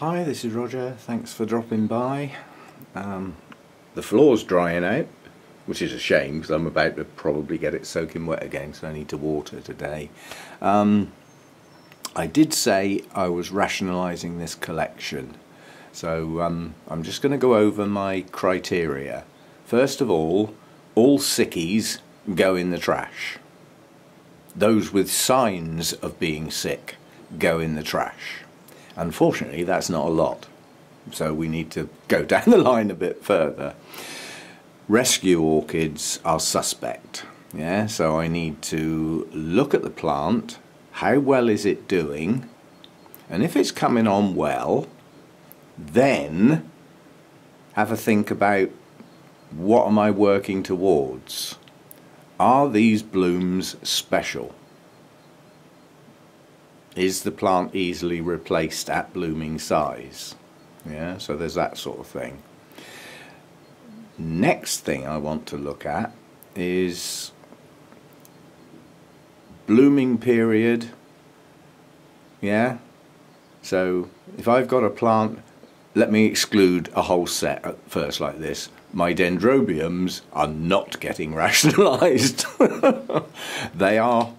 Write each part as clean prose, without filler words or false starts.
Hi, this is Roger. Thanks for dropping by. The floor's drying out, which is a shame because I'm about to probably get it soaking wet again, so I need to water today. I did say I was rationalising this collection, so I'm just going to go over my criteria. First of all sickies go in the trash. Those with signs of being sick go in the trash. Unfortunately, that's not a lot, so we need to go down the line a bit further. Rescue orchids are suspect, yeah, so I need to look at the plant, how well is it doing, and if it's coming on well, then have a think about what am I working towards. Are these blooms special? Is the plant easily replaced at blooming size? Yeah, so there's that sort of thing. Next thing I want to look at is blooming period. Yeah, so if I've got a plant, let me exclude a whole set at first like this. My dendrobiums are not getting rationalised. They are.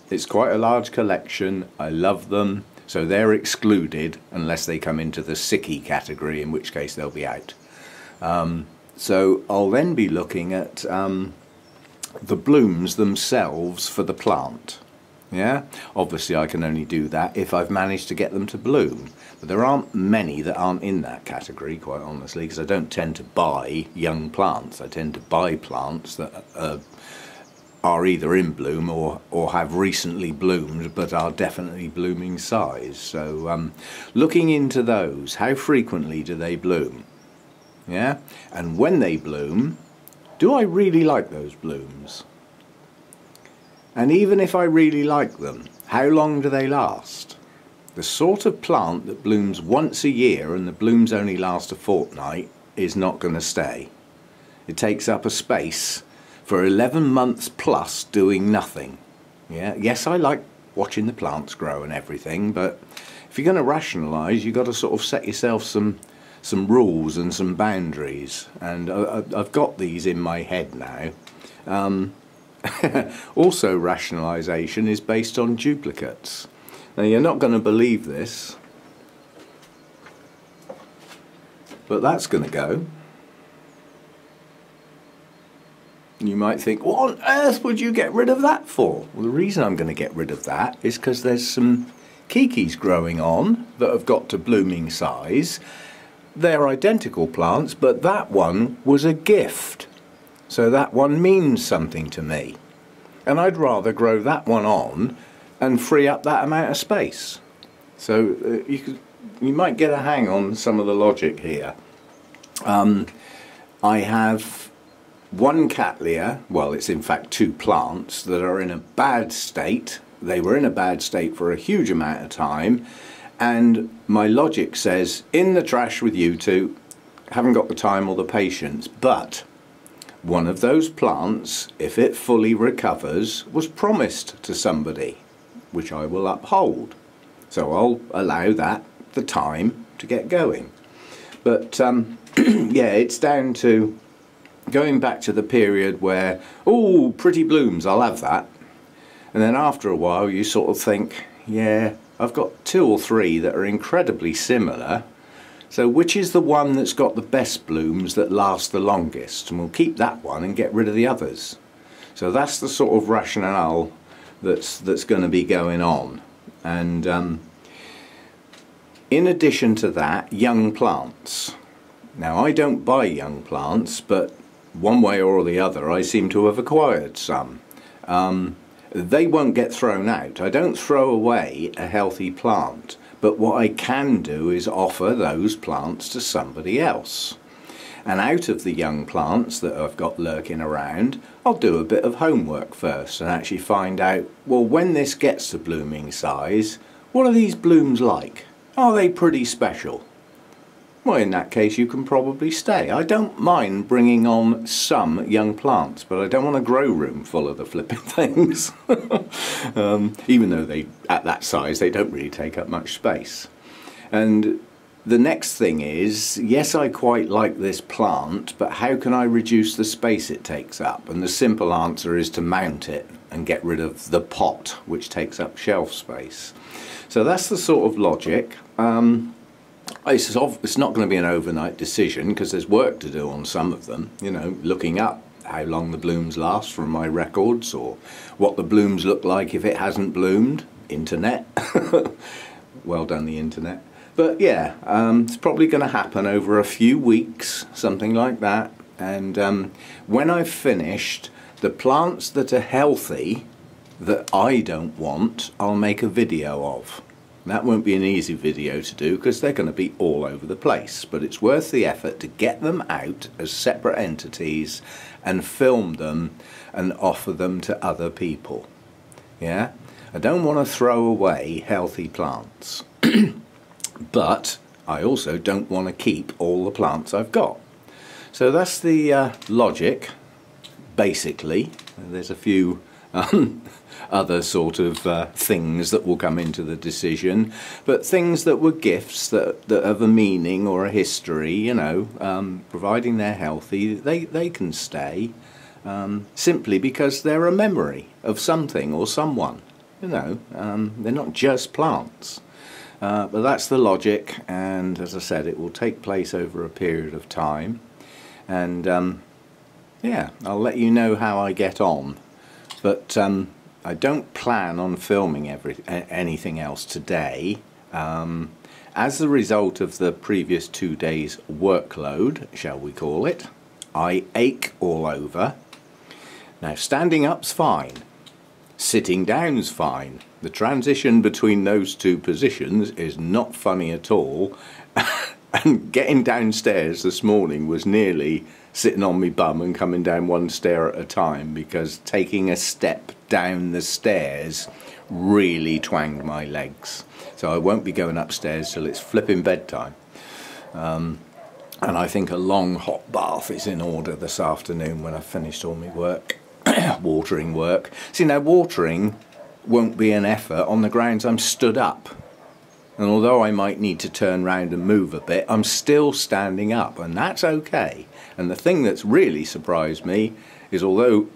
It's quite a large collection. I love them, so they're excluded unless they come into the sicky category, in which case they'll be out. So I'll then be looking at the blooms themselves for the plant. Yeah, obviously I can only do that if I've managed to get them to bloom, but there aren't many that aren't in that category, quite honestly, because I don't tend to buy young plants. I tend to buy plants that are either in bloom or have recently bloomed but are definitely blooming size. So looking into those, how frequently do they bloom? Yeah, and when they bloom, do I really like those blooms? And even if I really like them, how long do they last? The sort of plant that blooms once a year and the blooms only last a fortnight is not going to stay. It takes up a space for 11 months plus doing nothing. Yeah, yes, I like watching the plants grow and everything, but if you're going to rationalise, you've got to sort of set yourself some rules and some boundaries, and I've got these in my head now. Also, rationalisation is based on duplicates. Now, you're not going to believe this, but that's going to go. You might think, what on earth would you get rid of that for? Well, the reason I'm going to get rid of that is because there's some kikis growing on that have got to blooming size. They're identical plants, but that one was a gift. So that one means something to me. And I'd rather grow that one on and free up that amount of space. So you might get a hang on some of the logic here. I have one cattleya, well, it's in fact two plants that are in a bad state. They were in a bad state for a huge amount of time, and my logic says, in the trash with you two, haven't got the time or the patience. But one of those plants, if it fully recovers, was promised to somebody, which I will uphold. So I'll allow that the time to get going. But yeah, it's down to going back to the period where, oh, pretty blooms, I'll have that. And then after a while you sort of think, yeah, I've got two or three that are incredibly similar, so which is the one that's got the best blooms that last the longest? And we'll keep that one and get rid of the others. So that's the sort of rationale that's going to be going on. And in addition to that, young plants. Now, I don't buy young plants, but one way or the other I seem to have acquired some. They won't get thrown out. I don't throw away a healthy plant, but what I can do is offer those plants to somebody else. And out of the young plants that I've got lurking around, I'll do a bit of homework first and actually find out, well, when this gets to blooming size, what are these blooms like? Are they pretty special? Well, in that case you can probably stay. I don't mind bringing on some young plants, but I don't want a grow room full of the flipping things. Even though at that size they don't really take up much space. And the next thing is, yes, I quite like this plant, but how can I reduce the space it takes up? And the simple answer is to mount it and get rid of the pot, which takes up shelf space. So that's the sort of logic. It's not going to be an overnight decision because there's work to do on some of them, you know, looking up how long the blooms last from my records, or what the blooms look like if it hasn't bloomed. Internet. Well done, the internet. But yeah, it's probably going to happen over a few weeks, something like that. And when I've finished, the plants that are healthy, that I don't want, I'll make a video of. That won't be an easy video to do because they're going to be all over the place. But it's worth the effort to get them out as separate entities and film them and offer them to other people. Yeah? I don't want to throw away healthy plants. But I also don't want to keep all the plants I've got. So that's the logic, basically. There's a few other sort of things that will come into the decision, but things that were gifts that have a meaning or a history, you know, providing they're healthy, they can stay, simply because they're a memory of something or someone, you know. They're not just plants. But that's the logic, and as I said, it will take place over a period of time, and yeah, I'll let you know how I get on. But I don't plan on filming anything else today. As a result of the previous 2 days' workload, shall we call it, I ache all over. Now, standing up's fine. Sitting down's fine. The transition between those two positions is not funny at all. And getting downstairs this morning was nearly sitting on my bum and coming down one stair at a time, because taking a step down the stairs really twanged my legs. So I won't be going upstairs till it's flipping bedtime. And I think a long hot bath is in order this afternoon when I've finished all my work. Watering work. See, now watering won't be an effort on the grounds I'm stood up, and although I might need to turn round and move a bit, I'm still standing up, and that's okay. And the thing that's really surprised me is, although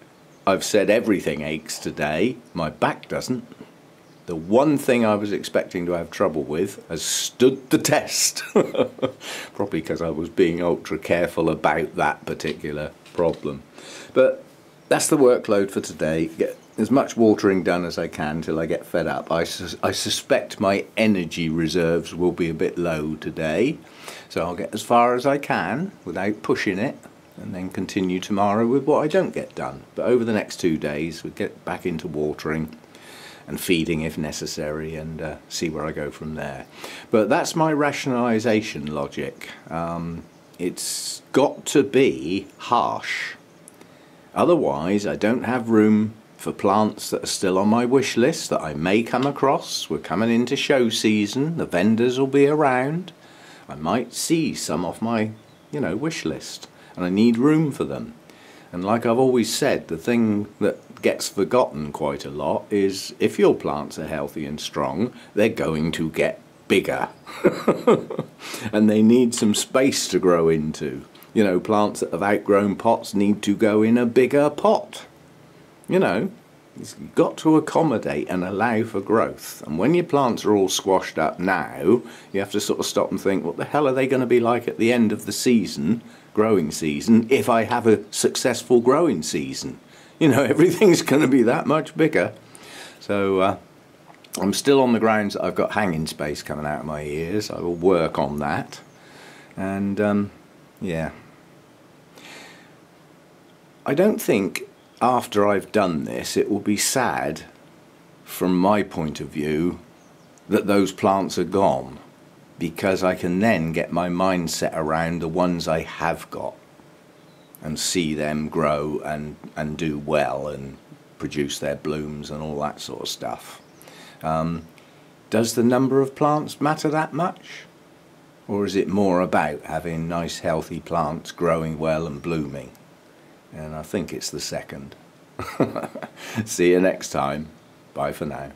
I've said everything aches today, my back doesn't. The one thing I was expecting to have trouble with has stood the test. Probably because I was being ultra careful about that particular problem. But that's the workload for today. Get as much watering done as I can till I get fed up. I suspect my energy reserves will be a bit low today, so I'll get as far as I can without pushing it, and then continue tomorrow with what I don't get done. But over the next 2 days we'll get back into watering and feeding if necessary, and see where I go from there. But that's my rationalisation logic. It's got to be harsh. Otherwise, I don't have room for plants that are still on my wish list that I may come across. We're coming into show season, the vendors will be around. I might see some off my, you know, wish list, and I need room for them. And like I've always said, the thing that gets forgotten quite a lot is, if your plants are healthy and strong, they're going to get bigger. And they need some space to grow into. You know, plants that have outgrown pots need to go in a bigger pot. You know, you've got to accommodate and allow for growth. And when your plants are all squashed up now, you have to sort of stop and think, what the hell are they going to be like at the end of the season, growing season, if I have a successful growing season? You know, everything's going to be that much bigger. So I'm still on the grounds that I've got hanging space coming out of my ears. I will work on that. And yeah. I don't think after I've done this it will be sad, from my point of view, that those plants are gone, because I can then get my mindset around the ones I have got and see them grow and do well and produce their blooms and all that sort of stuff. Does the number of plants matter that much? Or is it more about having nice healthy plants growing well and blooming? And I think it's the second. See you next time. Bye for now.